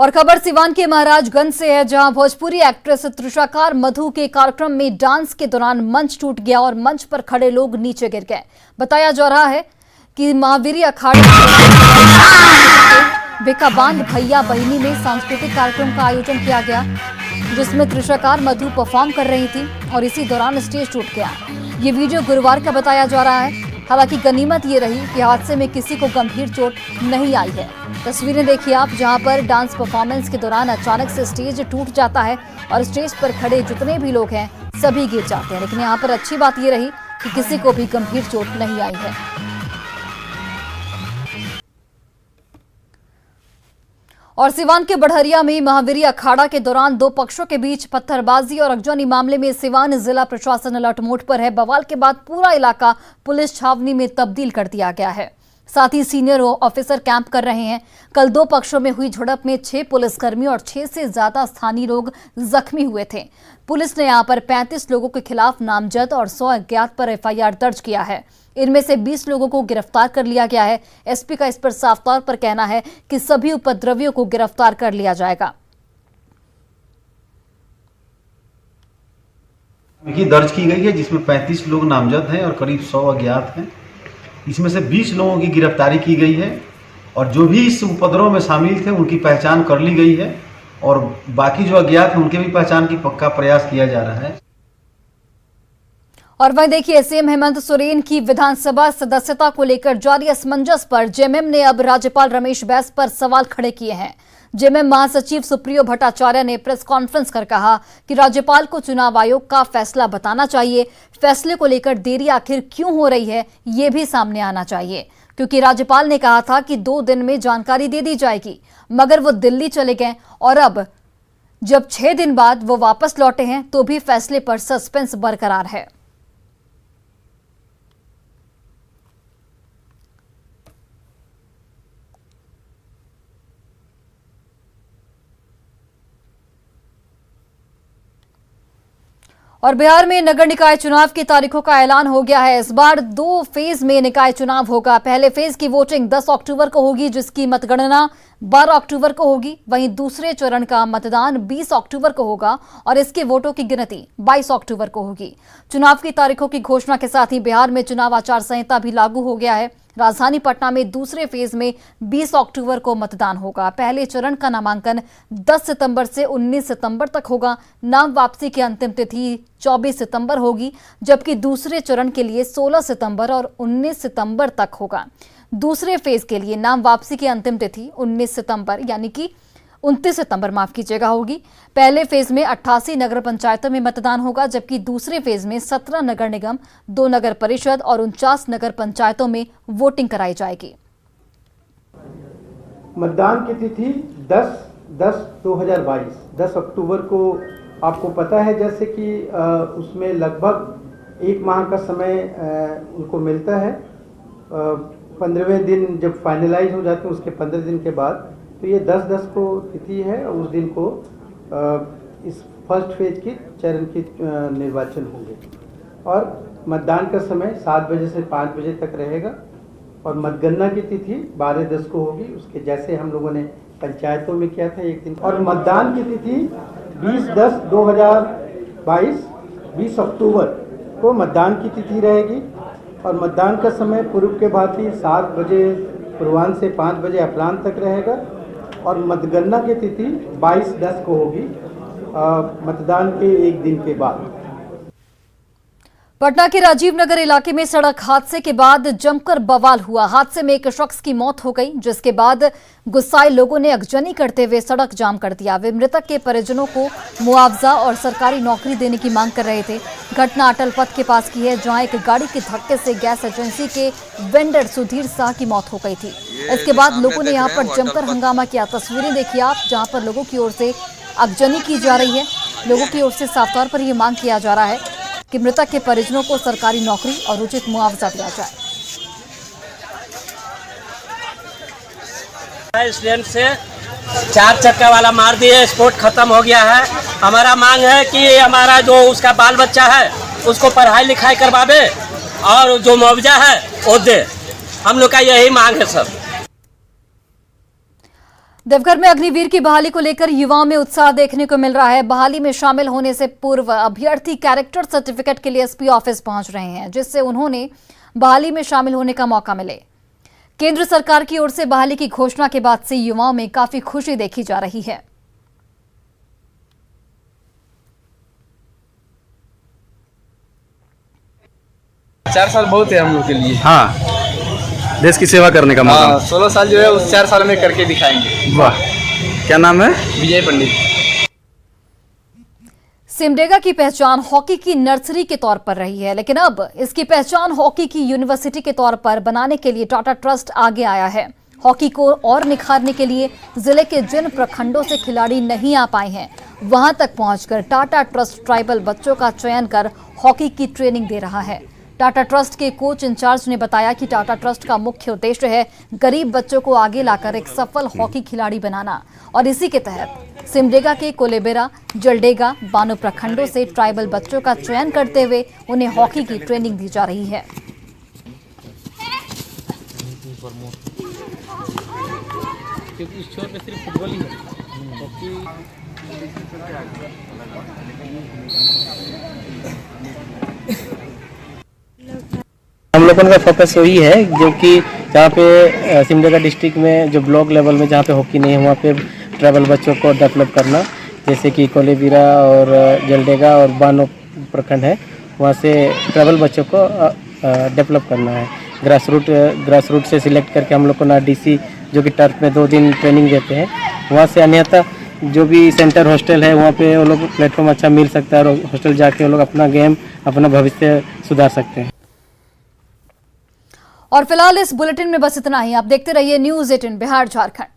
और खबर सिवान के महाराजगंज से है, जहां भोजपुरी एक्ट्रेस तृषाकार मधु के कार्यक्रम में डांस के दौरान मंच टूट गया और मंच पर खड़े लोग नीचे गिर गए। बताया जा रहा है कि महावीरी अखाड़े बेकाबांध भैया बहिनी में सांस्कृतिक कार्यक्रम का आयोजन किया गया, जिसमें तृषाकार मधु परफॉर्म कर रही थी और इसी दौरान स्टेज टूट गया। ये वीडियो गुरुवार का बताया जा रहा है। हालांकि गनीमत ये रही कि हादसे में किसी को गंभीर चोट नहीं आई है। तस्वीरें देखिए आप, जहां पर डांस परफॉर्मेंस के दौरान अचानक से स्टेज टूट जाता है और स्टेज पर खड़े जितने भी लोग हैं सभी गिर जाते हैं। लेकिन यहाँ पर अच्छी बात ये रही कि किसी को भी गंभीर चोट नहीं आई है। और सिवान के बढ़हरिया में महावीरी अखाड़ा के दौरान दो पक्षों के बीच पत्थरबाजी और अगजनी मामले में सिवान जिला प्रशासन अलर्ट मोड पर है। बवाल के बाद पूरा इलाका पुलिस छावनी में तब्दील कर दिया गया है। साथ ही सीनियर ऑफिसर कैंप कर रहे हैं। कल दो पक्षों में हुई झड़प में 6 पुलिसकर्मी और 6 से ज्यादा स्थानीय लोग जख्मी हुए थे। पुलिस ने यहां पर 35 लोगों के खिलाफ नामजद और 100 अज्ञात पर एफआईआर दर्ज किया है। इनमें से 20 लोगों को गिरफ्तार कर लिया गया है। एसपी का इस पर साफ तौर पर कहना है कि सभी उपद्रवियों को गिरफ्तार कर लिया जाएगा। दर्ज की गई है, जिसमें 35 लोग नामजद हैं और करीब 100 अज्ञात हैं। इसमें से 20 लोगों की गिरफ्तारी की गई है और जो भी इस उपद्रव में शामिल थे उनकी पहचान कर ली गई है और बाकी जो अज्ञात हैं उनके भी पहचान की पक्का प्रयास किया जा रहा है। और वहीं देखिए, सीएम हेमंत सोरेन की विधानसभा सदस्यता को लेकर जारी असमंजस पर जेएमएम ने अब राज्यपाल रमेश बैस पर सवाल खड़े किए हैं। जेएमएम महासचिव सुप्रियो भट्टाचार्य ने प्रेस कॉन्फ्रेंस कर कहा कि राज्यपाल को चुनाव आयोग का फैसला बताना चाहिए। फैसले को लेकर देरी आखिर क्यों हो रही है, ये भी सामने आना चाहिए, क्योंकि राज्यपाल ने कहा था कि 2 दिन में जानकारी दे दी जाएगी, मगर वो दिल्ली चले गए और अब जब 6 दिन बाद वो वापस लौटे हैं तो भी फैसले पर सस्पेंस बरकरार है। और बिहार में नगर निकाय चुनाव की तारीखों का ऐलान हो गया है। इस बार 2 फेज में निकाय चुनाव होगा। पहले फेज की वोटिंग 10 अक्टूबर को होगी, जिसकी मतगणना 12 अक्टूबर को होगी। वहीं दूसरे चरण का मतदान 20 अक्टूबर को होगा और इसके वोटों की गिनती 22 अक्टूबर को होगी। चुनाव की तारीखों की घोषणा के साथ ही बिहार में चुनाव आचार संहिता भी लागू हो गया है। राजधानी पटना में दूसरे फेज में 20 अक्टूबर को मतदान होगा। पहले चरण का नामांकन 10 सितंबर से 19 सितंबर तक होगा। नाम वापसी की अंतिम तिथि 24 सितंबर होगी, जबकि दूसरे चरण के लिए 16 सितंबर और 19 सितंबर तक होगा। दूसरे फेज के लिए नाम वापसी की अंतिम तिथि 19 सितंबर यानी कि 29 सितंबर माफ कीजिएगा होगी। पहले फेज में 88 नगर पंचायतों में मतदान होगा, जबकि दूसरे फेज में 17 नगर निगम, 2 नगर परिषद और 49 नगर पंचायतों में वोटिंग कराई जाएगी। मतदान की तिथि 10/10/2022 10 अक्टूबर को आपको पता है, जैसे कि उसमें लगभग 1 माह का समय उनको मिलता है। 15वें दिन जब फाइनलाइज हो जाते हैं उसके 15 दिन के बाद, तो ये 10/10 को तिथि है और उस दिन को इस फर्स्ट फेज की चरण की निर्वाचन होंगे और मतदान का समय 7 बजे से 5 बजे तक रहेगा और मतगणना की तिथि 12/10 को होगी। उसके जैसे हम लोगों ने पंचायतों में किया था 1 दिन, और मतदान की तिथि 20/10/2022 20 अक्टूबर को मतदान की तिथि रहेगी और मतदान का समय पूर्व के भांति 7 बजे पूर्वाह्न से 5 बजे अपराह्न तक रहेगा और मतगणना की तिथि 22/10 को होगी, मतदान के 1 दिन के बाद। पटना के राजीव नगर इलाके में सड़क हादसे के बाद जमकर बवाल हुआ। हादसे में एक शख्स की मौत हो गई, जिसके बाद गुस्साए लोगों ने अगजनी करते हुए सड़क जाम कर दिया। वे मृतक के परिजनों को मुआवजा और सरकारी नौकरी देने की मांग कर रहे थे। घटना अटल पथ के पास की है, जहां एक गाड़ी के धक्के से गैस एजेंसी के वेंडर सुधीर शाह की मौत हो गई थी। इसके बाद लोगों ने यहां पर जमकर हंगामा किया। तस्वीरें देखिए आप, जहां पर लोगों की ओर से अगजनी की जा रही है। लोगों की ओर से साफ तौर पर यह मांग किया जा रहा है कि मृतक के परिजनों को सरकारी नौकरी और उचित मुआवजा दिया जाए। एक्सीडेंट से 4 चक्का वाला मार दिए, स्पोर्ट खत्म हो गया है। हमारा मांग है कि हमारा जो उसका बाल बच्चा है उसको पढ़ाई लिखाई करवावे और जो मुआवजा है वो दे। हम लोग का यही मांग है सर। देवघर में अग्निवीर की बहाली को लेकर युवाओं में उत्साह देखने को मिल रहा है। बहाली में शामिल होने से पूर्व अभ्यर्थी कैरेक्टर सर्टिफिकेट के लिए एसपी ऑफिस पहुंच रहे हैं, जिससे उन्होंने बहाली में शामिल होने का मौका मिले। केंद्र सरकार की ओर से बहाली की घोषणा के बाद से युवाओं में काफी खुशी देखी जा रही है। चार साल बहुत है हम लोग के लिए। हाँ, देश की सेवा करने का मौका। 16 साल जो है उस 4 साल में करके दिखाएंगे। वाह, क्या नाम है? विजय पंडित। सिमडेगा की पहचान हॉकी की नर्सरी के तौर पर रही है, लेकिन अब इसकी पहचान हॉकी की यूनिवर्सिटी के तौर पर बनाने के लिए टाटा ट्रस्ट आगे आया है। हॉकी को और निखारने के लिए जिले के जिन प्रखंडों से खिलाड़ी नहीं आ पाए हैं, वहां तक पहुंचकर टाटा ट्रस्ट ट्राइबल बच्चों का चयन कर हॉकी की ट्रेनिंग दे रहा है। टाटा ट्रस्ट के कोच इंचार्ज ने बताया कि टाटा ट्रस्ट का मुख्य उद्देश्य है गरीब बच्चों को आगे लाकर एक सफल हॉकी खिलाड़ी बनाना, और इसी के तहत सिमडेगा के कोलेबेरा, जलडेगा, बानो प्रखंडों से ट्राइबल बच्चों का चयन करते हुए उन्हें हॉकी की ट्रेनिंग दी जा रही है। इस छोर पे सिर्फ फुटबॉल ही है। हम लोगों का फोकस वही है, जो कि जहाँ पे सिमडेगा डिस्ट्रिक्ट में जो ब्लॉक लेवल में जहाँ पे हॉकी नहीं है, वहाँ पे ट्राइबल बच्चों को डेवलप करना, जैसे कि कोलेबीरा और जलडेगा और बानो प्रखंड है, वहाँ से ट्राइबल बच्चों को डेवलप करना है। ग्रास रूट से सिलेक्ट करके हम लोग को ना डीसी जो कि टर्फ में 2 दिन ट्रेनिंग देते हैं, वहाँ से अन्यथा जो भी सेंटर हॉस्टल है वहाँ पे वो लोग प्लेटफॉर्म अच्छा मिल सकता है, और हॉस्टल जाके वो लोग अपना गेम, अपना भविष्य सुधार सकते हैं। और फिलहाल इस बुलेटिन में बस इतना ही। आप देखते रहिए न्यूज़ 18 बिहार झारखंड।